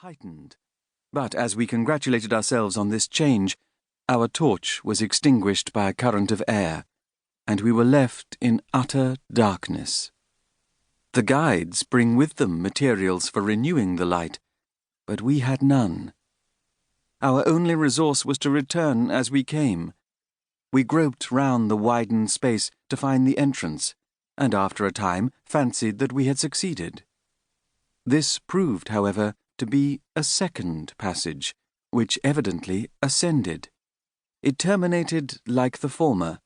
heightened. But as we congratulated ourselves on this change, our torch was extinguished by a current of air, and we were left in utter darkness. The guides bring with them materials for renewing the light, but we had none. Our only resource was to return as we came. We groped round the widened space to find the entrance, and after a time fancied that we had succeeded. This proved, however, to be a second passage, which evidently ascended. It terminated like the former,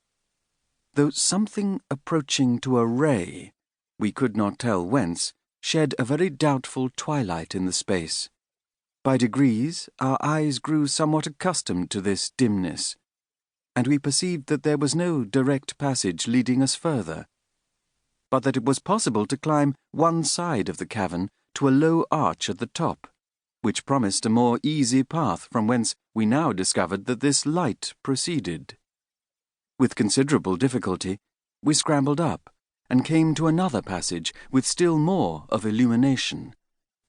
though something approaching to a ray, we could not tell whence, shed a very doubtful twilight in the space. By degrees our eyes grew somewhat accustomed to this dimness, and we perceived that there was no direct passage leading us further, but that it was possible to climb one side of the cavern to a low arch at the top, which promised a more easy path from whence we now discovered that this light proceeded. With considerable difficulty, we scrambled up, and came to another passage with still more of illumination,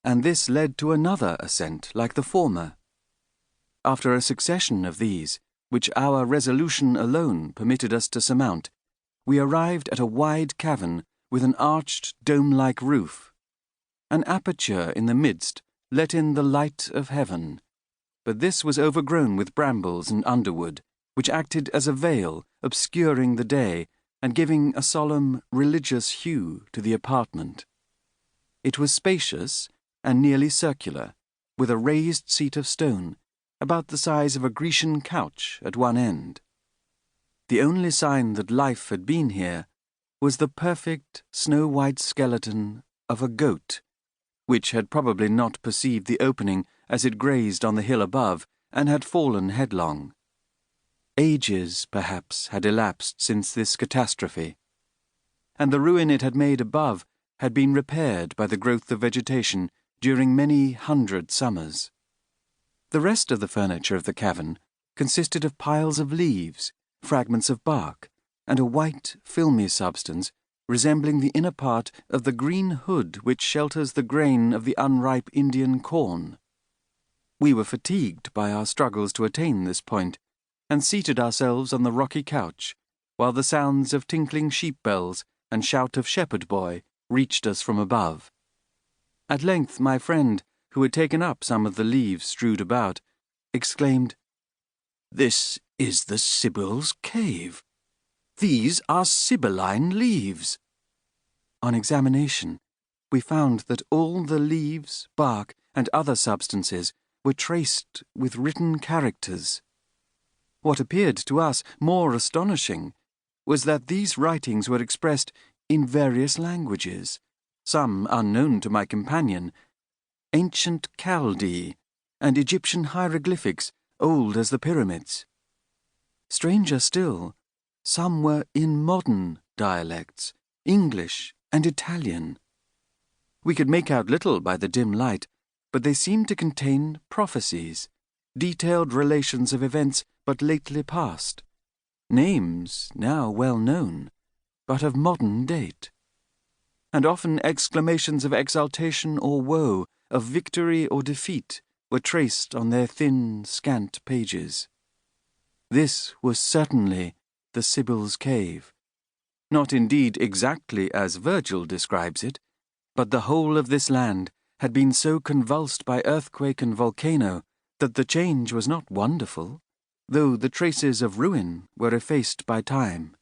and this led to another ascent like the former. After a succession of these, which our resolution alone permitted us to surmount, we arrived at a wide cavern with an arched dome-like roof. An aperture in the midst let in the light of heaven, but this was overgrown with brambles and underwood, which acted as a veil, obscuring the day and giving a solemn, religious hue to the apartment. It was spacious and nearly circular, with a raised seat of stone, about the size of a Grecian couch at one end. The only sign that life had been here was the perfect snow-white skeleton of a goat, which had probably not perceived the opening as it grazed on the hill above and had fallen headlong. Ages, perhaps, had elapsed since this catastrophe, and the ruin it had made above had been repaired by the growth of vegetation during many hundred summers. The rest of the furniture of the cavern consisted of piles of leaves, fragments of bark, and a white, filmy substance resembling the inner part of the green hood which shelters the grain of the unripe Indian corn. We were fatigued by our struggles to attain this point, and seated ourselves on the rocky couch, while the sounds of tinkling sheep bells and shout of shepherd boy reached us from above. At length my friend, who had taken up some of the leaves strewed about, exclaimed, "This is the Sibyl's cave. These are Sibylline leaves." On examination, we found that all the leaves, bark, and other substances were traced with written characters. What appeared to us more astonishing was that these writings were expressed in various languages, some unknown to my companion, ancient Chaldee, and Egyptian hieroglyphics old as the pyramids. Stranger still, some were in modern dialects, English and Italian. We could make out little by the dim light, but they seemed to contain prophecies, detailed relations of events but lately past, names now well known, but of modern date, and often exclamations of exultation or woe, of victory or defeat, were traced on their thin, scant pages. This was certainly the Sibyl's cave, not indeed exactly as Virgil describes it, but the whole of this land had been so convulsed by earthquake and volcano that the change was not wonderful, though the traces of ruin were effaced by time.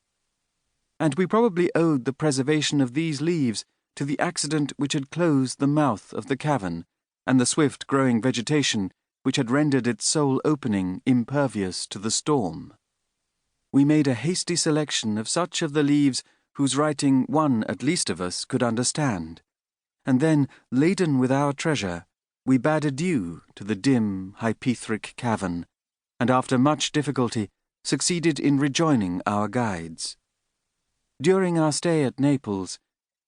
And we probably owed the preservation of these leaves to the accident which had closed the mouth of the cavern, and the swift-growing vegetation which had rendered its sole opening impervious to the storm. We made a hasty selection of such of the leaves whose writing one at least of us could understand, and then, laden with our treasure, we bade adieu to the dim, hypaethric cavern, and after much difficulty succeeded in rejoining our guides. During our stay at Naples,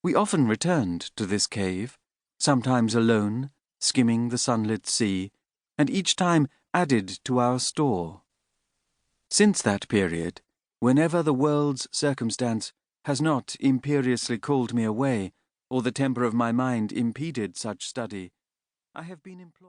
we often returned to this cave, sometimes alone, skimming the sunlit sea, and each time added to our store. Since that period, whenever the world's circumstance has not imperiously called me away, or the temper of my mind impeded such study, I have been employed.